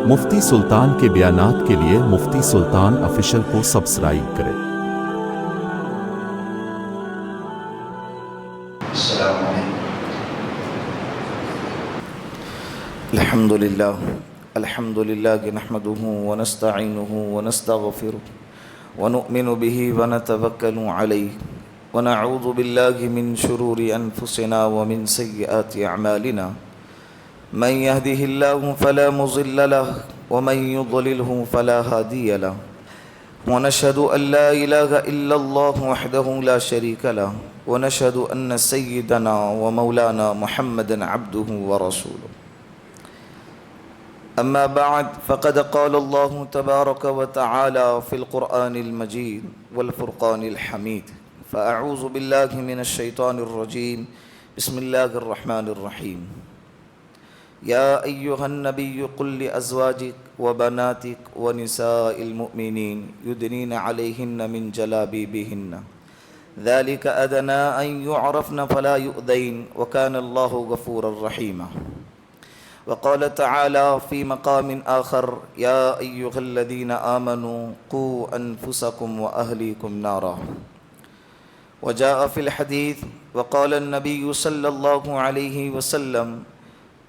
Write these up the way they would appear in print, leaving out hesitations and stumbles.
مفتی سلطان کے بیانات کے لیے مفتی سلطان آفیشل کو سبسکرائب کریں۔ السلام علیکم۔ الحمد للہ نحمده ونستعینه ونستغفره ونؤمن به ونتوکل علیہ ونعوذ باللہ من شرور انفسنا ومن سیئات اعمالنا من يهده الله فلا مضل له ومن يضلله فلا هادي له ونشهد أن لا إله إلا الله وحده لا شريك له ونشهد أن سيدنا ومولانا محمدا عبده ورسوله أما بعد فقد قال الله تبارك وتعالى في القرآن المجيد والفرقان الحميد فأعوذ بالله من الشيطان الرجيم بسم الله الرحمن الرحيم يا أيها النبي قل لأزواجك وبناتك ونساء المؤمنين يدنين عليهن من جلابيبهن ذلك أدنى أن يعرفن فلا يؤذين وكان الله غفورا رحيما وقال تعالى في مقام آخر يا أيها الذين آمنوا قوا أنفسكم وأهليكم نارا وجاء في الحديث وقال النبي صلى الله عليه وسلم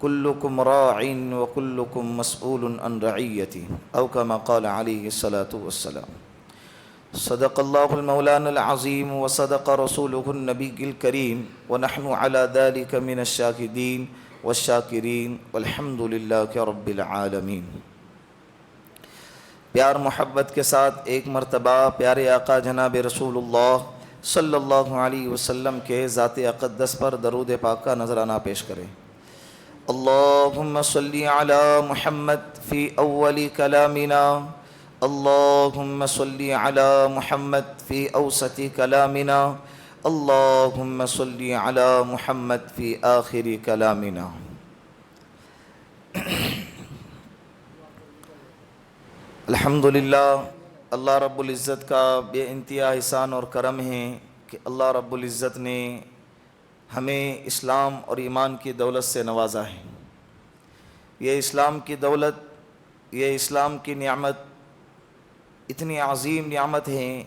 كلكم راع وكلكم مسؤول عن رعيته أو كما قال عليه الصلاة والسلام صدق الله المولانا العظيم وصدق رسوله النبي الكريم ونحن على ذلك من الشاهدين والشاکرین والحمد للہ رب العالمین۔ پیار محبت کے ساتھ ایک مرتبہ پیارے آقا جناب رسول اللہ صلی اللہ علیہ وسلم کے ذات اقدس پر درود پاک کا نذرانہ پیش کریں۔ اللہم صلی علی محمد فی اول کلامنا، اللہم صلی علی محمد فی اوسط کلامنا، اللہم صلی علی محمد فی آخر کلامنا۔ الحمدللہ، اللہ رب العزت کا بے انتہا احسان اور کرم ہے کہ اللہ رب العزت نے ہمیں اسلام اور ایمان کی دولت سے نوازا ہے۔ یہ اسلام کی دولت، یہ اسلام کی نعمت اتنی عظیم نعمت ہے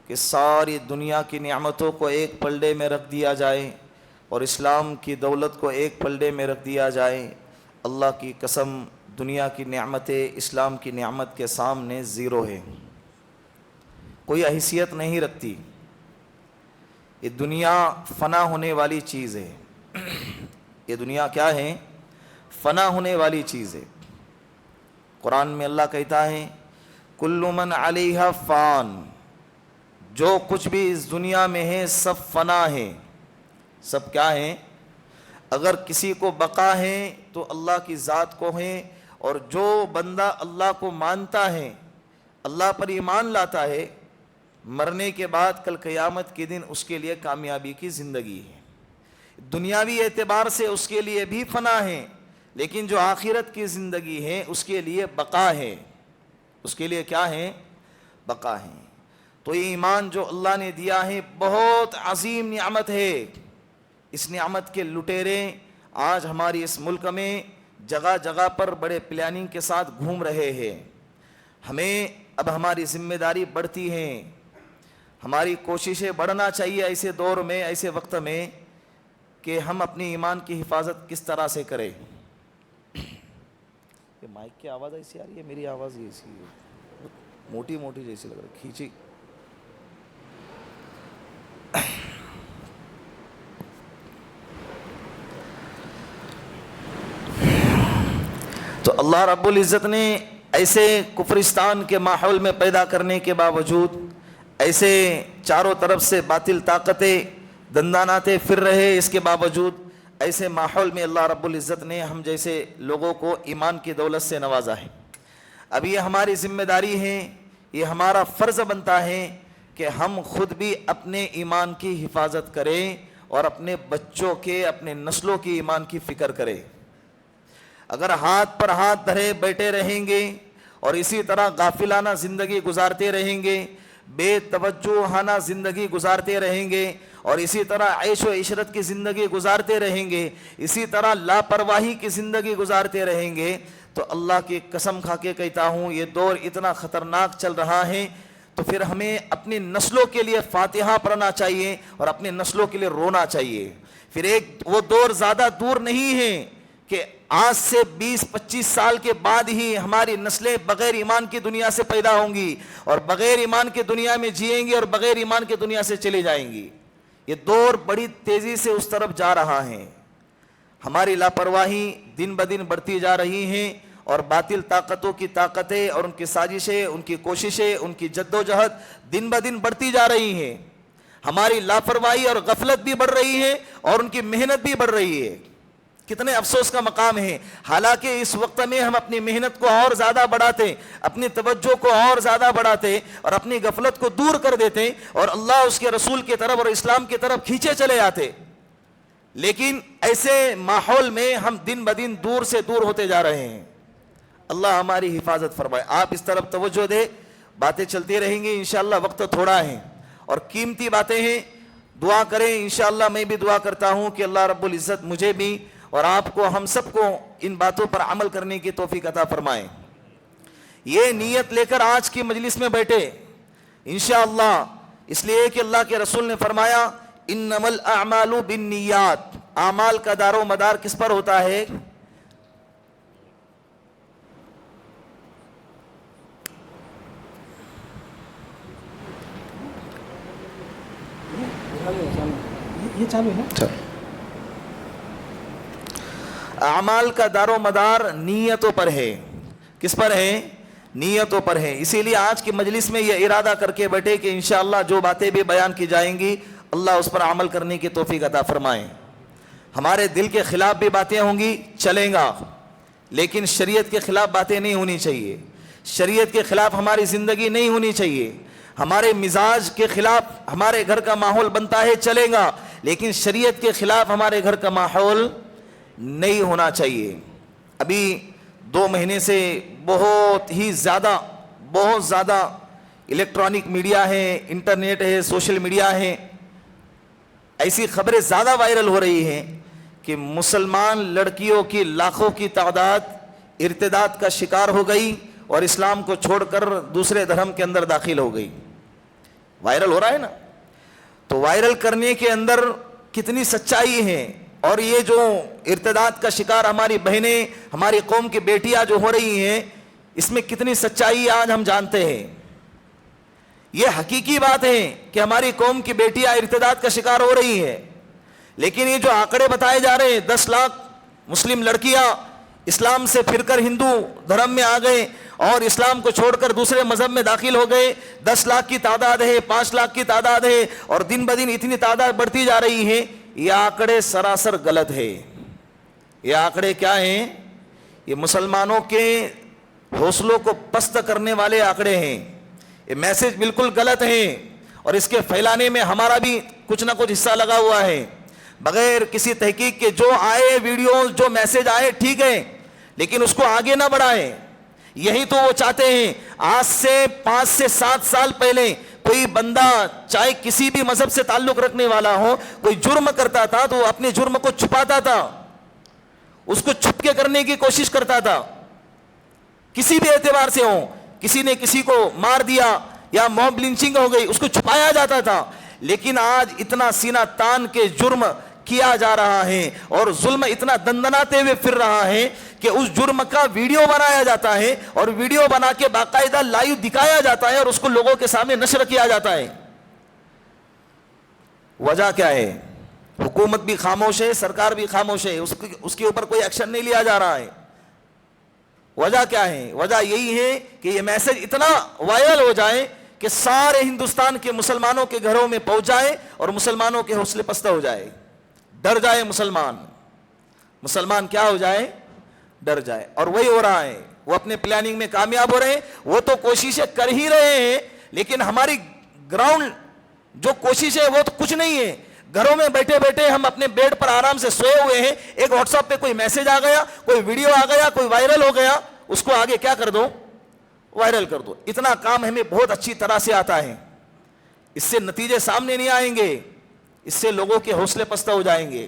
کہ ساری دنیا کی نعمتوں کو ایک پلڑے میں رکھ دیا جائے اور اسلام کی دولت کو ایک پلڑے میں رکھ دیا جائے، اللہ کی قسم دنیا کی نعمتیں اسلام کی نعمت کے سامنے زیرو ہے، کوئی حیثیت نہیں رکھتی۔ یہ دنیا فنا ہونے والی چیز ہے، یہ دنیا کیا ہے؟ فنا ہونے والی چیز ہے۔ قرآن میں اللہ کہتا ہے کل من علیہا فان، جو کچھ بھی اس دنیا میں ہے سب فنا ہے، سب کیا ہے؟ اگر کسی کو بقا ہے تو اللہ کی ذات کو ہے، اور جو بندہ اللہ کو مانتا ہے، اللہ پر ایمان لاتا ہے، مرنے کے بعد کل قیامت کے دن اس کے لیے کامیابی کی زندگی ہے۔ دنیاوی اعتبار سے اس کے لیے بھی فنا ہے، لیکن جو آخرت کی زندگی ہے اس کے لیے بقا ہے، اس کے لیے کیا ہے؟ بقا ہے۔ تو یہ ایمان جو اللہ نے دیا ہے بہت عظیم نعمت ہے۔ اس نعمت کے لٹیرے آج ہماری اس ملک میں جگہ جگہ پر بڑے پلاننگ کے ساتھ گھوم رہے ہیں۔ ہمیں اب ہماری ذمہ داری بڑھتی ہے، ہماری کوششیں بڑھنا چاہیے ایسے دور میں، ایسے وقت میں کہ ہم اپنی ایمان کی حفاظت کس طرح سے کریں۔ یہ مائک کی آواز ایسی آ رہی ہے، میری آواز ایسی ہے، موٹی موٹی جیسی لگ رہی ہے، کھینچی۔ تو اللہ رب العزت نے ایسے کفرستان کے ماحول میں پیدا کرنے کے باوجود، ایسے چاروں طرف سے باطل طاقتیں دنداناتے پھر رہے، اس کے باوجود ایسے ماحول میں اللہ رب العزت نے ہم جیسے لوگوں کو ایمان کی دولت سے نوازا ہے۔ اب یہ ہماری ذمہ داری ہے، یہ ہمارا فرض بنتا ہے کہ ہم خود بھی اپنے ایمان کی حفاظت کریں اور اپنے بچوں کے، اپنے نسلوں کی ایمان کی فکر کریں۔ اگر ہاتھ پر ہاتھ دھرے بیٹھے رہیں گے اور اسی طرح غافلانہ زندگی گزارتے رہیں گے، بے توجہانہ زندگی گزارتے رہیں گے اور اسی طرح عیش و عشرت کی زندگی گزارتے رہیں گے، اسی طرح لاپرواہی کی زندگی گزارتے رہیں گے، تو اللہ کی قسم کھا کے کہتا ہوں یہ دور اتنا خطرناک چل رہا ہے، تو پھر ہمیں اپنی نسلوں کے لیے فاتحہ پڑھنا چاہیے اور اپنی نسلوں کے لیے رونا چاہیے۔ پھر وہ دور زیادہ دور نہیں ہے کہ آج سے 20-25 سال کے بعد ہی ہماری نسلیں بغیر ایمان کی دنیا سے پیدا ہوں گی اور بغیر ایمان کی دنیا میں جئیں گی اور بغیر ایمان کی دنیا سے چلی جائیں گی۔ یہ دور بڑی تیزی سے اس طرف جا رہا ہے۔ ہماری لاپرواہی دن بدن بڑھتی جا رہی ہیں اور باطل طاقتوں کی طاقتیں اور ان کی سازشیں، ان کی کوششیں، ان کی جدوجہد دن بدن بڑھتی جا رہی ہیں۔ ہماری لاپرواہی اور غفلت بھی بڑھ رہی ہے اور ان کی محنت بھی بڑھ رہی ہے۔ کتنے افسوس کا مقام ہے، حالانکہ اس وقت میں ہم اپنی محنت کو اور زیادہ بڑھاتے، اپنی توجہ کو اور زیادہ بڑھاتے اور اپنی غفلت کو دور کر دیتے اور اللہ اس کے رسول کی طرف اور اسلام کی طرف کھینچے چلے آتے، لیکن ایسے ماحول میں ہم دن بدن دور سے دور ہوتے جا رہے ہیں۔ اللہ ہماری حفاظت فرمائے۔ آپ اس طرف توجہ دے، باتیں چلتی رہیں گی انشاءاللہ، وقت تھوڑا ہے اور قیمتی باتیں ہیں، دعا کریں انشاءاللہ۔ میں بھی دعا کرتا ہوں کہ اللہ رب العزت مجھے بھی اور آپ کو، ہم سب کو ان باتوں پر عمل کرنے کی توفیق عطا فرمائے۔ یہ نیت لے کر آج کی مجلس میں بیٹھے انشاءاللہ، اس لیے کہ اللہ کے رسول نے فرمایا انما الاعمال بالنیات، اعمال کا دار و مدار کس پر ہوتا ہے؟ یہ چالو ہے نا؟ اعمال کا دار و مدار نیتوں پر ہے۔ کس پر ہے؟ نیتوں پر ہے۔ اسی لیے آج کی مجلس میں یہ ارادہ کر کے بیٹھے کہ انشاءاللہ جو باتیں بھی بیان کی جائیں گی اللہ اس پر عمل کرنے کی توفیق عطا فرمائیں۔ ہمارے دل کے خلاف بھی باتیں ہوں گی، چلیں گا، لیکن شریعت کے خلاف باتیں نہیں ہونی چاہیے، شریعت کے خلاف ہماری زندگی نہیں ہونی چاہیے، ہمارے مزاج کے خلاف ہمارے گھر کا ماحول بنتا ہے، چلے گا، لیکن شریعت کے خلاف ہمارے گھر کا ماحول نہیں ہونا چاہیے۔ ابھی 2 مہینے سے بہت زیادہ الیکٹرانک میڈیا ہے، انٹرنیٹ ہے، سوشل میڈیا ہے، ایسی خبریں زیادہ وائرل ہو رہی ہیں کہ مسلمان لڑکیوں کی لاکھوں کی تعداد ارتداد کا شکار ہو گئی اور اسلام کو چھوڑ کر دوسرے دھرم کے اندر داخل ہو گئی۔ وائرل ہو رہا ہے نا؟ تو وائرل کرنے کے اندر کتنی سچائی ہے، اور یہ جو ارتداد کا شکار ہماری بہنیں، ہماری قوم کی بیٹیاں جو ہو رہی ہیں، اس میں کتنی سچائی آج ہم جانتے ہیں۔ یہ حقیقی بات ہے کہ ہماری قوم کی بیٹیاں ارتداد کا شکار ہو رہی ہیں، لیکن یہ جو آنکڑے بتائے جا رہے ہیں 10 لاکھ مسلم لڑکیاں اسلام سے پھر کر ہندو دھرم میں آ گئے اور اسلام کو چھوڑ کر دوسرے مذہب میں داخل ہو گئے، 10 لاکھ کی تعداد ہے، 5 لاکھ کی تعداد ہے اور دن بدن اتنی تعداد بڑھتی جا رہی ہے، یہ آنکڑے سراسر غلط ہے۔ یہ آنکڑے کیا ہیں؟ یہ مسلمانوں کے حوصلوں کو پست کرنے والے آنکڑے ہیں، یہ میسج بالکل غلط ہیں اور اس کے پھیلانے میں ہمارا بھی کچھ نہ کچھ حصہ لگا ہوا ہے۔ بغیر کسی تحقیق کے جو آئے ویڈیوز، جو میسج آئے ٹھیک ہے، لیکن اس کو آگے نہ بڑھائیں۔ یہی تو وہ چاہتے ہیں۔ آج سے 5 سے 7 سال پہلے کوئی بندہ چاہے کسی بھی مذہب سے تعلق رکھنے والا ہو، کوئی جرم کرتا تھا تو وہ اپنے جرم کو چھپاتا تھا، اس کو چھپ کے کرنے کی کوشش کرتا تھا، کسی بھی اعتبار سے ہو، کسی نے کسی کو مار دیا یا موب لنچنگ ہو گئی، اس کو چھپایا جاتا تھا۔ لیکن آج اتنا سینہ تان کے جرم کیا جا رہا ہے اور ظلم اتنا دندناتے ہوئے پھر رہا ہے کہ اس جرم کا ویڈیو بنایا جاتا ہے اور ویڈیو بنا کے باقاعدہ لائیو دکھایا جاتا ہے اور اس کو لوگوں کے سامنے نشر کیا جاتا ہے۔ وجہ کیا ہے؟ حکومت بھی خاموش ہے، سرکار بھی خاموش ہے، اس کے اوپر کوئی ایکشن نہیں لیا جا رہا ہے۔ وجہ کیا ہے؟ وجہ یہی ہے کہ یہ میسج اتنا وائرل ہو جائے کہ سارے ہندوستان کے مسلمانوں کے گھروں میں پہنچ جائے اور مسلمانوں کے حوصلے پستہ ہو جائے، ڈر جائے مسلمان کیا ہو جائے؟ ڈر جائے۔ اور وہی ہو رہا ہے، وہ اپنے پلاننگ میں کامیاب ہو رہے ہیں، وہ تو کوششیں کر ہی رہے ہیں، لیکن ہماری گراؤنڈ جو کوشش ہے وہ تو کچھ نہیں ہے۔ گھروں میں بیٹھے بیٹھے ہم اپنے بیڈ پر آرام سے سوئے ہوئے ہیں، ایک واٹس ایپ پہ کوئی میسج آ گیا، کوئی ویڈیو آ گیا، کوئی وائرل ہو گیا، اس کو آگے کیا کر دو؟ وائرل کر دو۔ اتنا کام ہمیں بہت اچھی طرح سے آتا ہے، اس سے نتیجے سامنے نہیں آئیں گے، اس سے لوگوں کے حوصلے پستہ ہو جائیں گے۔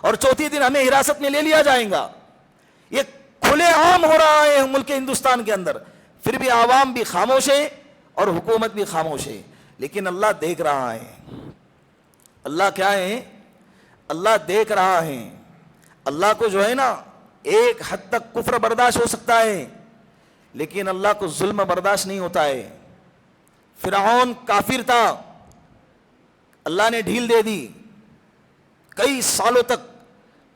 اور چوتھی دن ہمیں حراست میں لے لیا جائے گا. یہ کھلے عام ہو رہا ہے ملک ہندوستان کے اندر. پھر بھی عوام بھی خاموش ہے اور حکومت بھی خاموش ہے. لیکن اللہ دیکھ رہا ہے. اللہ کیا ہے؟ اللہ دیکھ رہا ہے. اللہ کو جو ہے نا ایک حد تک کفر برداشت ہو سکتا ہے, لیکن اللہ کو ظلم برداشت نہیں ہوتا ہے. فرعون کافر تھا, اللہ نے ڈھیل دے دی کئی سالوں تک,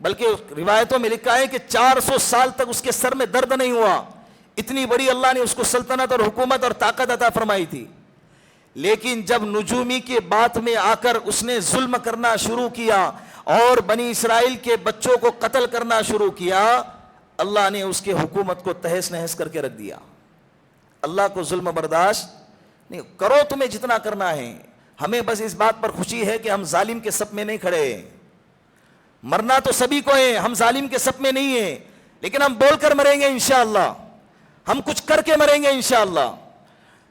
بلکہ روایتوں میں لکھا ہے کہ 400 سال تک اس کے سر میں درد نہیں ہوا. اتنی بڑی اللہ نے اس کو سلطنت اور حکومت اور طاقت عطا فرمائی تھی. لیکن جب نجومی کے بات میں آ کر اس نے ظلم کرنا شروع کیا اور بنی اسرائیل کے بچوں کو قتل کرنا شروع کیا, اللہ نے اس کے حکومت کو تہس نہس کر کے رکھ دیا. اللہ کو ظلم برداشت نہیں. کرو تمہیں جتنا کرنا ہے, ہمیں بس اس بات پر خوشی ہے کہ ہم ظالم کے صف میں نہیں کھڑے. مرنا تو سبھی کو ہے, ہم ظالم کے صف میں نہیں ہیں, لیکن ہم بول کر مریں گے انشاءاللہ, ہم کچھ کر کے مریں گے انشاءاللہ.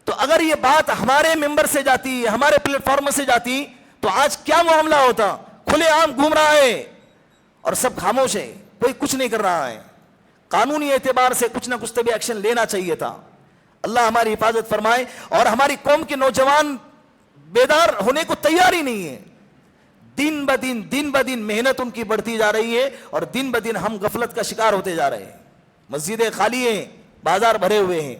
تو اگر یہ بات ہمارے ممبر سے جاتی, ہمارے پلیٹ فارم سے جاتی, تو آج کیا معاملہ ہوتا؟ کھلے عام گھوم رہا ہے اور سب خاموش ہے, کوئی کچھ نہیں کر رہا ہے. قانونی اعتبار سے کچھ نہ کچھ تو بھی ایکشن لینا چاہیے تھا. اللہ ہماری حفاظت فرمائے. اور ہماری قوم کے نوجوان بیدار ہونے کو تیار ہی نہیں ہے. دن بدن محنت ان کی بڑھتی جا رہی ہے اور دن بدن ہم غفلت کا شکار ہوتے جا رہے ہیں. مسجدیں خالی ہیں, بازار بھرے ہوئے ہیں,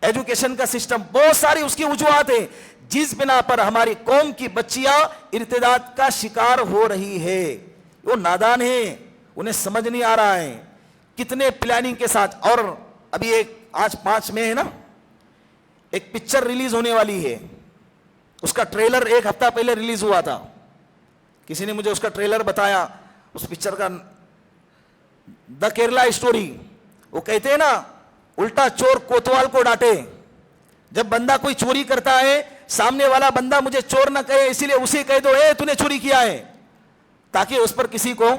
ایجوکیشن کا سسٹم, بہت ساری اس کی وجوہات ہیں جس بنا پر ہماری قوم کی بچیاں ارتداد کا شکار ہو رہی ہے. وہ نادان ہیں, انہیں سمجھ نہیں آ رہا ہے. کتنے پلاننگ کے ساتھ. اور ابھی ایک آج 5 میں ہے نا, ایک پکچر ریلیز ہونے والی ہے, اس کا ٹریلر 1 ہفتہ پہلے ریلیز ہوا تھا. کسی نے مجھے اس کا ٹریلر بتایا, اس پکچر کا دا کیرلا اسٹوری. وہ کہتے ہیں نا, الٹا چور کوتوال کو ڈانٹے. جب بندہ کوئی چوری کرتا ہے, سامنے والا بندہ مجھے چور نہ کہے, اسی لیے اسے کہہ دو اے تو نے چوری کیا ہے, تاکہ اس پر کسی کو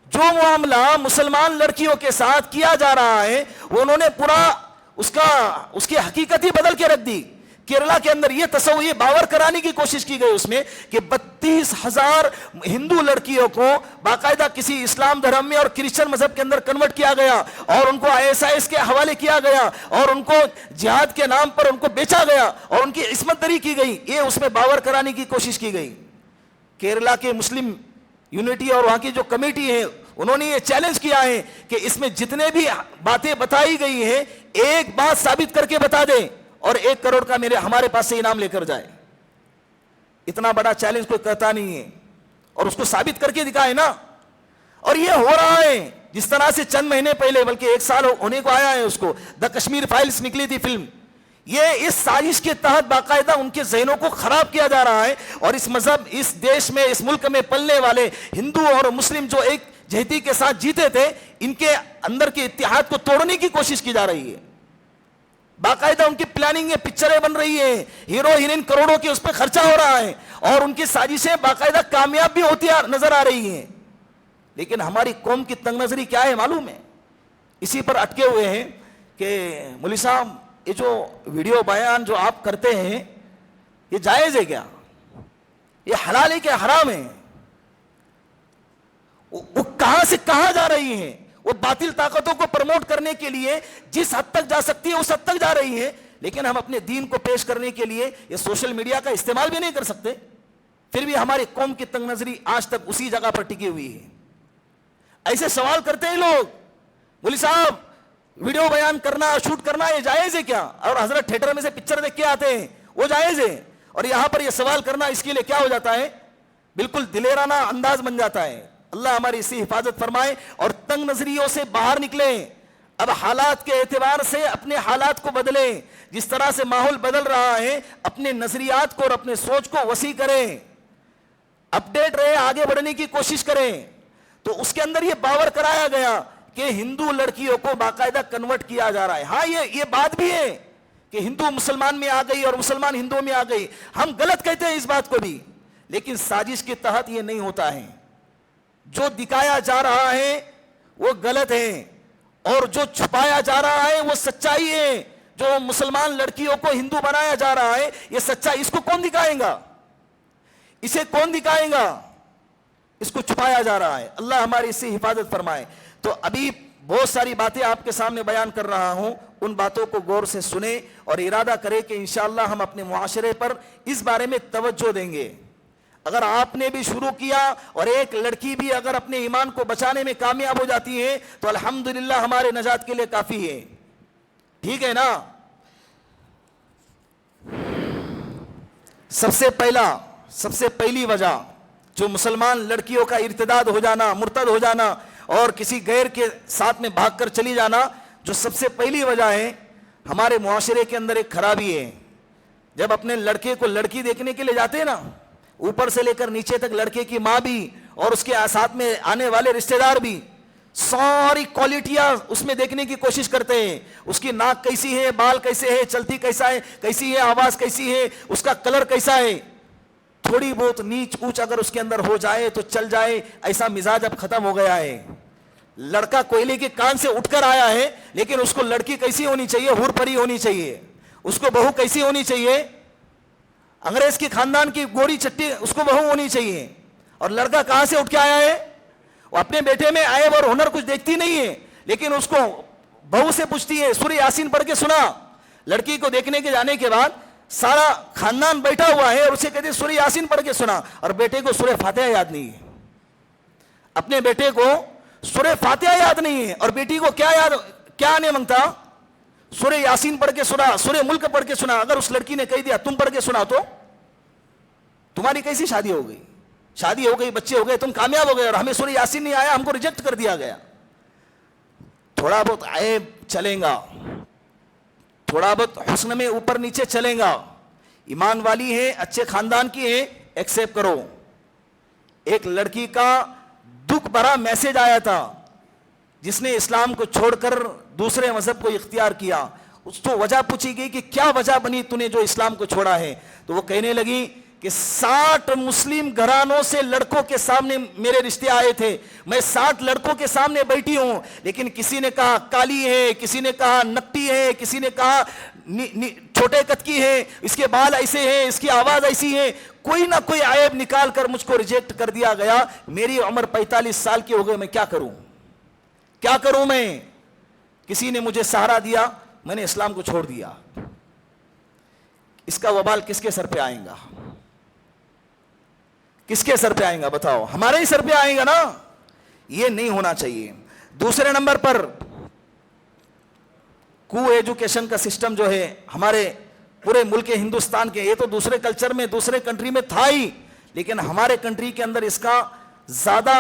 جو معاملہ مسلمان لڑکیوں کے ساتھ کیا جا رہا ہے وہ انہوں نے پورا اس کی حقیقت ہی بدل کے رکھ دی. کیرلا کے اندر یہ تصور, یہ باور کرانے کی کوشش کی گئی اس میں کہ 32,000 ہندو لڑکیوں کو باقاعدہ کسی اسلام دھرم میں اور کرسچن مذہب کے اندر کنورٹ کیا گیا اور ان کو ISIS کے حوالے کیا گیا اور ان کو جہاد کے نام پر ان کو بیچا گیا اور ان کی عصمت دری کی گئی. یہ اس میں باور کرانے کی کوشش کی گئی. کیرلا کے مسلم یونٹی اور وہاں کی جو کمیٹی ہے, انہوں نے یہ چیلنج کیا ہے کہ اس میں جتنے بھی باتیں بتائی گئی ہیں ایک بات ثابت کر کے بتا دیں اور 1 کروڑ کا ہمارے پاس سے انعام لے کر جائے. اتنا بڑا چیلنج کوئی کرتا نہیں ہے اور اس کو ثابت کر کے دکھائے نا. اور یہ ہو رہا ہے جس طرح سے چند مہینے پہلے, بلکہ 1 سال ہونے کو آیا ہے اس کو, دا کشمیر فائلز نکلی تھی فلم. یہ اس سازش کے تحت باقاعدہ ان کے ذہنوں کو خراب کیا جا رہا ہے اور اس مذہب, اس دیش میں, اس ملک میں پلنے والے ہندو اور مسلم جو ایک جہتی کے ساتھ جیتے تھے, ان کے اندر کے اتحاد کو توڑنے کی کوشش کی جا رہی ہے. باقاعدہ ان کی پلاننگ ہے, پکچریں بن رہی ہیں, ہیرو ہیروئن کروڑوں کے اس پہ خرچہ ہو رہا ہے اور ان کی سازشیں باقاعدہ کامیاب بھی ہوتی نظر آ رہی ہیں. لیکن ہماری قوم کی تنگ نظری کیا ہے معلوم ہے؟ اسی پر اٹکے ہوئے ہیں کہ مولوی صاحب یہ جو ویڈیو بیان جو آپ کرتے ہیں یہ جائز ہے کیا؟ یہ حلال ہے کیا حرام ہے؟ وہ کہاں سے کہاں جا رہی ہیں؟ وہ باطل طاقتوں کو پروموٹ کرنے کے لیے جس حد تک جا سکتی ہے اس حد تک جا رہی ہے, لیکن ہم اپنے دین کو پیش کرنے کے لیے یہ سوشل میڈیا کا استعمال بھی نہیں کر سکتے. پھر بھی ہماری قوم کی تنگ نظری آج تک اسی جگہ پر ٹکی ہوئی ہے. ایسے سوال کرتے ہیں لوگ, مولوی صاحب ویڈیو بیان کرنا, شوٹ کرنا یہ جائز ہے کیا؟ اور حضرت تھیٹر میں سے پکچر دیکھ کے آتے ہیں وہ جائز ہے, اور یہاں پر یہ سوال کرنا اس کے لیے کیا ہو جاتا ہے, بالکل دلیرانہ انداز بن جاتا ہے. اللہ ہماری اسی حفاظت فرمائے اور تنگ نظریوں سے باہر نکلیں. اب حالات کے اعتبار سے اپنے حالات کو بدلیں. جس طرح سے ماحول بدل رہا ہے اپنے نظریات کو اور اپنے سوچ کو وسیع کریں, اپڈیٹ رہے, آگے بڑھنے کی کوشش کریں. تو اس کے اندر یہ باور کرایا گیا کہ ہندو لڑکیوں کو باقاعدہ کنورٹ کیا جا رہا ہے. ہاں یہ بات بھی ہے کہ ہندو مسلمان میں آ گئی اور مسلمان ہندو میں آ گئی, ہم غلط کہتے ہیں اس بات کو بھی, لیکن سازش کے تحت یہ نہیں ہوتا ہے. جو دکھایا جا رہا ہے وہ غلط ہے اور جو چھپایا جا رہا ہے وہ سچائی ہے. جو مسلمان لڑکیوں کو ہندو بنایا جا رہا ہے یہ سچائی, اس کو کون دکھائے گا؟ اسے کون دکھائے گا؟ اس کو چھپایا جا رہا ہے. اللہ ہماری اس سے حفاظت فرمائے. تو ابھی بہت ساری باتیں آپ کے سامنے بیان کر رہا ہوں, ان باتوں کو غور سے سنیں اور ارادہ کریں کہ انشاءاللہ ہم اپنے معاشرے پر اس بارے میں توجہ دیں گے. اگر آپ نے بھی شروع کیا اور ایک لڑکی بھی اگر اپنے ایمان کو بچانے میں کامیاب ہو جاتی ہے تو الحمدللہ ہمارے نجات کے لیے کافی ہے. ٹھیک ہے نا. سب سے پہلی وجہ جو مسلمان لڑکیوں کا ارتداد ہو جانا, مرتد ہو جانا اور کسی غیر کے ساتھ میں بھاگ کر چلی جانا, جو سب سے پہلی وجہ ہے, ہمارے معاشرے کے اندر ایک خرابی ہے. جب اپنے لڑکے کو لڑکی دیکھنے کے لیے جاتے ہیں نا, اوپر سے لے کر نیچے تک لڑکے کی ماں بھی اور اس کے ساتھ میں آنے والے رشتہ دار بھی ساری کوالٹیاں اس میں دیکھنے کی کوشش کرتے ہیں. اس کی ناک کیسی ہے, بال کیسے ہے, چلتی کیسی ہے, آواز کیسی ہے, اس کا کلر کیسا ہے. تھوڑی بہت نیچ اونچ اگر اس کے اندر ہو جائے تو چل جائے, ایسا مزاج اب ختم ہو گیا ہے. لڑکا کوئلے کے کان سے اٹھ کر آیا ہے, لیکن اس کو لڑکی کیسی ہونی چاہیے, حور پری ہونی چاہیے. اس کو بہو کیسی ہونی چاہیے, انگریز کی خاندان کی گوری چٹی اس کو بہو ہونی چاہیے. اور لڑکا کہاں سے اٹھ کے آیا ہے, وہ اپنے بیٹے میں عیب اور ہنر کچھ دیکھتی نہیں ہے, لیکن اس کو بہو سے پوچھتی ہے سورہ یاسین پڑھ کے سنا. لڑکی کو دیکھنے کے جانے کے بعد سارا خاندان بیٹھا ہوا ہے اور اسے کہتے ہیں سورہ یاسین پڑھ کے سنا, اور بیٹے کو سورہ فاتحہ یاد نہیں ہے. اپنے بیٹے کو سورہ فاتحہ یاد نہیں ہے, اور بیٹی کو کیا آنے مانگتا, سورہ یاسین پڑھ کے سنا, سورہ ملک پڑھ کے سنا. اگر اس لڑکی نے کہہ دیا تم پڑھ کے سنا تو تمہاری کیسی شادی ہو گئی, شادی ہو گئی, بچے ہو گئے, تم کامیاب ہو گئے, اور ہمیں سورہ یاسین نہیں آیا, ہم کو ریجیکٹ کر دیا گیا. تھوڑا بہت عیب چلیں گا, تھوڑا بہت حسن میں اوپر نیچے چلیں گا, ایمان والی ہے, اچھے خاندان کی ہے, ایکسیپٹ کرو. ایک لڑکی کا دکھ بھرا میسج آیا تھا جس نے اسلام کو چھوڑ کر دوسرے مذہب کو اختیار کیا. اس کو وجہ پوچھی گئی کہ کیا وجہ بنی تو نے جو اسلام کو چھوڑا ہے, تو وہ کہنے لگی کہ 60 مسلم گھرانوں سے لڑکوں کے سامنے میرے رشتے آئے تھے, میں 60 لڑکوں کے سامنے بیٹھی ہوں, لیکن کسی نے کہا کالی ہے, کسی نے کہا نکٹی ہے, کسی نے کہا چھوٹے قد کی ہے, اس کے بال ایسے ہیں, اس کی آواز ایسی ہے, کوئی نہ کوئی عیب نکال کر مجھ کو ریجیکٹ کر دیا گیا. میری عمر 45 سال کی ہو گئی, میں کیا کروں میں. کسی نے مجھے سہارا دیا, میں نے اسلام کو چھوڑ دیا. اس کا وبال کس کے سر پہ آئے گا, کس کے سر پہ آئے گا بتاؤ, ہمارے ہی سر پہ آئے گا نا. یہ نہیں ہونا چاہیے. دوسرے نمبر پر کو ایجوکیشن کا سسٹم جو ہے ہمارے پورے ملک ہندوستان کے, یہ تو دوسرے کلچر میں دوسرے کنٹری میں تھا ہی, لیکن ہمارے کنٹری کے اندر اس کا زیادہ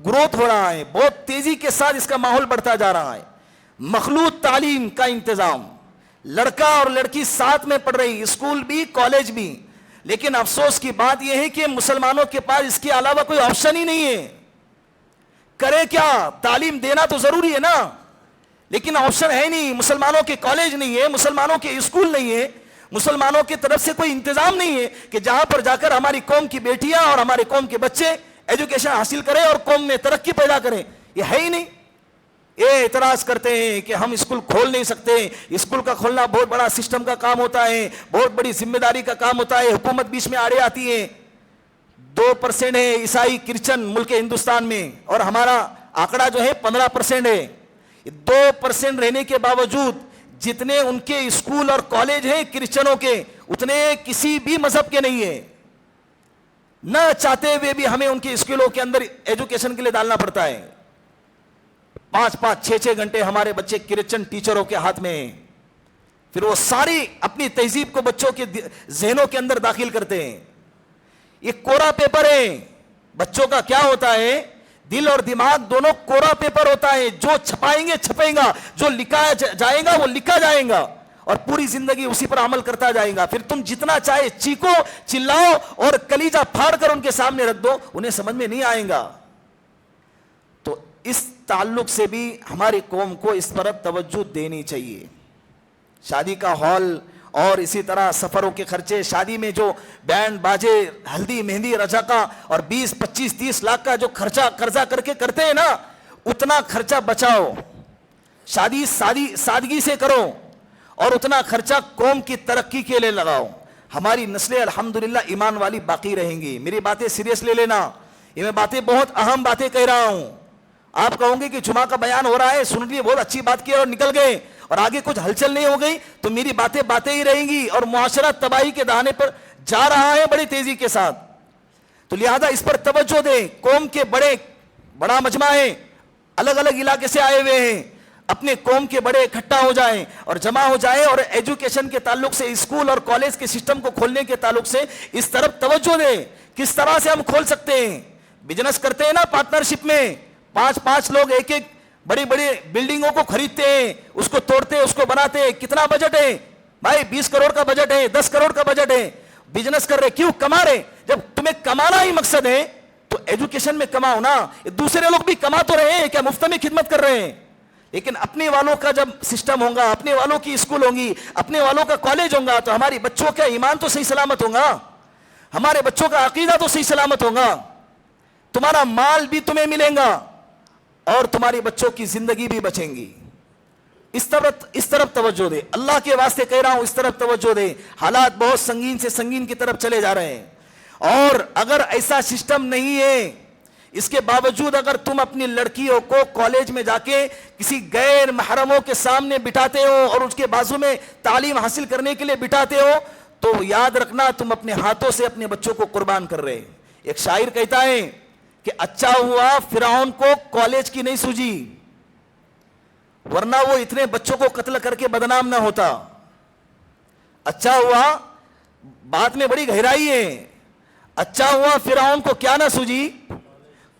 گروتھ ہو رہا ہے, بہت تیزی کے ساتھ اس کا ماحول بڑھتا جا رہا ہے. مخلوط تعلیم کا انتظام, لڑکا اور لڑکی ساتھ میں پڑھ رہی, اسکول بھی کالج بھی, لیکن افسوس کی بات یہ ہے کہ مسلمانوں کے پاس اس کے علاوہ کوئی آپشن ہی نہیں ہے. کرے کیا, تعلیم دینا تو ضروری ہے نا, لیکن آپشن ہے نہیں. مسلمانوں کے کالج نہیں ہے, مسلمانوں کے اسکول نہیں ہے, مسلمانوں کی طرف سے کوئی انتظام نہیں ہے کہ جہاں پر جا کر ہماری قوم کی بیٹیاں اور ہمارے قوم کے بچے ایجوکیشن حاصل کریں اور قوم میں ترقی پیدا کریں. یہ ہے ہی نہیں. یہ اعتراض کرتے ہیں کہ ہم اسکول کھول نہیں سکتے, اسکول کا کھولنا بہت بڑا سسٹم کا کام ہوتا ہے, بہت بڑی ذمہ داری کا کام ہوتا ہے, حکومت بیچ میں آڑے آتی ہے. 2% ہے عیسائی کرسچن ملک ہندوستان میں, اور ہمارا آنکڑا جو ہے 15% ہے. 2% رہنے کے باوجود جتنے ان کے اسکول اور کالج ہیں کرسچنوں کے, اتنے کسی بھی مذہب کے نہیں ہیں. نہ چاہتے ہوئے بھی ہمیں ان کے اسکولوں کے اندر ایجوکیشن کے لیے ڈالنا پڑتا ہے. 5-5, 6-6 گھنٹے ہمارے بچے کرسچن ٹیچروں کے ہاتھ میں ہیں. پھر وہ ساری اپنی تہذیب کو بچوں کے ذہنوں کے اندر داخل کرتے ہیں. یہ کورا پیپر ہے. بچوں کا کیا ہوتا ہے, دل اور دماغ دونوں کورا پیپر ہوتا ہے. جو چھپائیں گے چھپیں گا, جو لکھا جائے گا وہ لکھا جائے گا, اور پوری زندگی اسی پر عمل کرتا جائے گا. پھر تم جتنا چاہے چیخو, چلاؤ اور کلیجہ پھاڑ کر ان کے سامنے رکھ دو, انہیں سمجھ میں نہیں آئے گا. تو اس تعلق سے بھی ہماری قوم کو اس پر توجہ دینی چاہیے. شادی کا ہال اور اسی طرح سفروں کے خرچے, شادی میں جو بینڈ باجے, ہلدی مہندی رجا کا اور 20, 25, 30 لاکھ کا جو خرچہ قرضہ کر کے کرتے ہیں نا, اتنا خرچہ بچاؤ, شادی سادگی سے کرو, اور اتنا خرچہ قوم کی ترقی کے لیے لگاؤ. ہماری نسلیں الحمدللہ ایمان والی باقی رہیں گی. میری باتیں سیریس لے لینا, یہ میں باتیں بہت اہم باتیں کہہ رہا ہوں. آپ کہوں گے کہ جمعہ کا بیان ہو رہا ہے, سن لیے, بہت اچھی بات کی اور نکل گئے, اور آگے کچھ ہلچل نہیں ہو گئی, تو میری باتیں باتیں ہی رہیں گی, اور معاشرہ تباہی کے دہانے پر جا رہا ہے بڑی تیزی کے ساتھ. تو لہذا اس پر توجہ دیں. قوم کے بڑا مجمع ہے, الگ الگ علاقے سے آئے ہوئے ہیں, اپنے قوم کے بڑے اکٹھا ہو جائیں اور جمع ہو جائیں, اور ایجوکیشن کے تعلق سے, اسکول اور کالج کے سسٹم کو کھولنے کے تعلق سے اس طرف توجہ دیں. کس طرح سے ہم کھول سکتے ہیں؟ بزنس کرتے ہیں نا پارٹنرشپ میں, 5 لوگ ایک بڑی بڑی بلڈنگوں کو خریدتے ہیں, اس کو توڑتے ہیں, اس کو بناتے ہیں. کتنا بجٹ ہے بھائی؟ 20 کروڑ کا بجٹ ہے, 10 کروڑ کا بجٹ ہے. بزنس کر رہے, کیوں کما رہے؟ جب تمہیں کمانا ہی مقصد ہے تو ایجوکیشن میں کماؤ نا. دوسرے لوگ بھی کما تو رہے ہیں, کیا مفت میں خدمت کر رہے ہیں؟ لیکن اپنے والوں کا جب سسٹم ہوگا, اپنے والوں کی اسکول ہوں گی, اپنے والوں کا کالج ہوگا, تو ہماری بچوں کا ایمان تو صحیح سلامت ہوگا, ہمارے بچوں کا عقیدہ تو صحیح سلامت ہوگا, تمہارا مال بھی تمہیں ملے گا, اور تمہاری بچوں کی زندگی بھی بچیں گی. اس طرف توجہ دے, اللہ کے واسطے کہہ رہا ہوں, اس طرف توجہ دے. حالات بہت سنگین سے سنگین کی طرف چلے جا رہے ہیں, اور اگر ایسا سسٹم نہیں ہے, اس کے باوجود اگر تم اپنی لڑکیوں کو کالج میں جا کے کسی غیر محرموں کے سامنے بٹھاتے ہو اور اس کے بازو میں تعلیم حاصل کرنے کے لیے بٹھاتے ہو, تو یاد رکھنا تم اپنے ہاتھوں سے اپنے بچوں کو قربان کر رہے. ایک شاعر کہتا ہے کہ اچھا ہوا فرعون کو کالج کی نہیں سوجی, ورنہ وہ اتنے بچوں کو قتل کر کے بدنام نہ ہوتا. اچھا ہوا, بات میں بڑی گہرائی ہے, اچھا ہوا فرعون کو کیا نہ سوجی,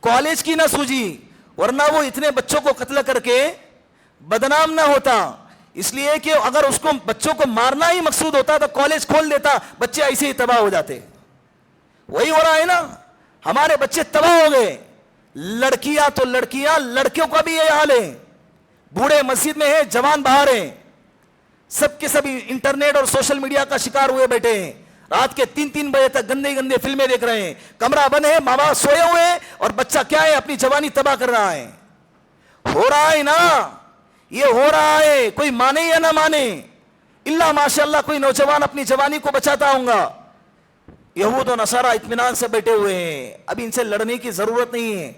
کالج کی نہ سوجی, ورنہ وہ اتنے بچوں کو قتل کر کے بدنام نہ ہوتا. اس لیے کہ اگر اس کو بچوں کو مارنا ہی مقصود ہوتا تو کالج کھول دیتا, بچے ایسے ہی تباہ ہو جاتے. وہی ہو رہا ہے نا, ہمارے بچے تباہ ہو گئے. لڑکیاں تو لڑکیاں, لڑکیوں کا بھی یہ حال ہے. بوڑھے مسجد میں ہیں, جوان باہر ہیں, سب کے سب انٹرنیٹ اور سوشل میڈیا کا شکار ہوئے بیٹھے ہیں. رات کے 3 بجے تک گندے فلمیں دیکھ رہے ہیں, کمرہ بند ہے, ماں باپ سوئے ہوئے ہیں, اور بچہ کیا ہے, اپنی جوانی تباہ کر رہا ہے. ہو رہا ہے نا, یہ ہو رہا ہے, کوئی مانے یا نہ مانے. اللہ ماشاءاللہ کوئی نوجوان اپنی جوانی کو بچاتا ہوں گا. یہود و نصارہ اطمینان سے بیٹھے ہوئے ہیں, ابھی ان سے لڑنے کی ضرورت نہیں ہے.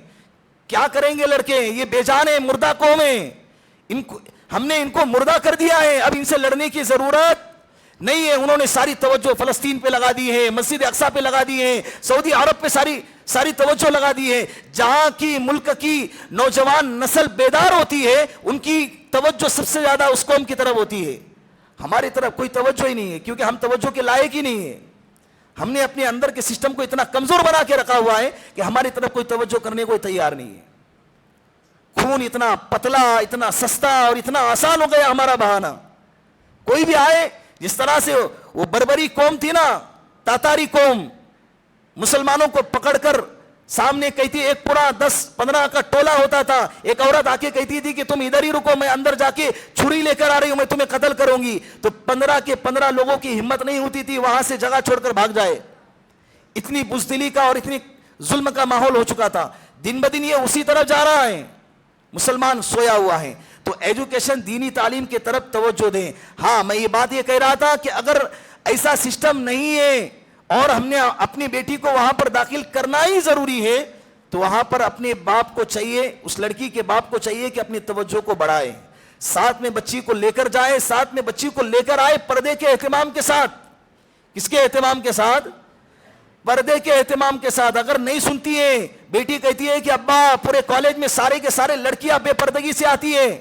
کیا کریں گے لڑکے, یہ بے جان ہے, مردہ قوم ہے, ہم نے ان کو مردہ کر دیا ہے, اب ان سے لڑنے کی ضرورت نہیں ہے. انہوں نے ساری توجہ فلسطین پہ لگا دی ہے, مسجد اقصی پہ لگا دی ہے, سعودی عرب پہ ساری توجہ لگا دی ہے. جہاں کی ملک کی نوجوان نسل بیدار ہوتی ہے, ان کی توجہ سب سے زیادہ اس قوم کی طرف ہوتی ہے. ہماری طرف کوئی توجہ ہی نہیں ہے, کیونکہ ہم توجہ کے لائق ہی نہیں ہے. ہم نے اپنے اندر کے سسٹم کو اتنا کمزور بنا کے رکھا ہوا ہے کہ ہماری طرف کوئی توجہ کرنے کو تیار نہیں ہے. خون اتنا پتلا, اتنا سستا اور اتنا آسان ہو گیا ہمارا بہانا. کوئی بھی آئے, جس طرح سے وہ بربری قوم تھی نا, تاتاری قوم, مسلمانوں کو پکڑ کر سامنے کہتی, ایک پورا 10-15 کا ٹولہ ہوتا تھا, ایک عورت آ کے کہتی تھی کہ تم ادھر ہی رکو, میں اندر جا کے چھری لے کر آ رہی ہوں, میں تمہیں قتل کروں گی. تو 15 کے 15 لوگوں کی ہمت نہیں ہوتی تھی وہاں سے جگہ چھوڑ کر بھاگ جائے. اتنی بزدلی کا اور اتنی ظلم کا ماحول ہو چکا تھا. دن بدن یہ اسی طرف جا رہا ہے, مسلمان سویا ہوا ہے. تو ایجوکیشن, دینی تعلیم کی طرف توجہ دیں. ہاں, میں یہ بات یہ کہہ رہا تھا کہ اگر ایسا سسٹم نہیں ہے اور ہم نے اپنی بیٹی کو وہاں پر داخل کرنا ہی ضروری ہے, تو وہاں پر اپنے باپ کو چاہیے, اس لڑکی کے باپ کو چاہیے کہ اپنی توجہ کو بڑھائے, ساتھ میں بچی کو لے کر جائے, ساتھ میں بچی کو لے کر آئے پردے کے اہتمام کے ساتھ. کس کے اہتمام کے ساتھ؟ پردے کے اہتمام کے ساتھ. اگر نہیں سنتی ہے, بیٹی کہتی ہے کہ ابا پورے کالج میں سارے کے سارے لڑکیاں بے پردگی سے آتی ہے,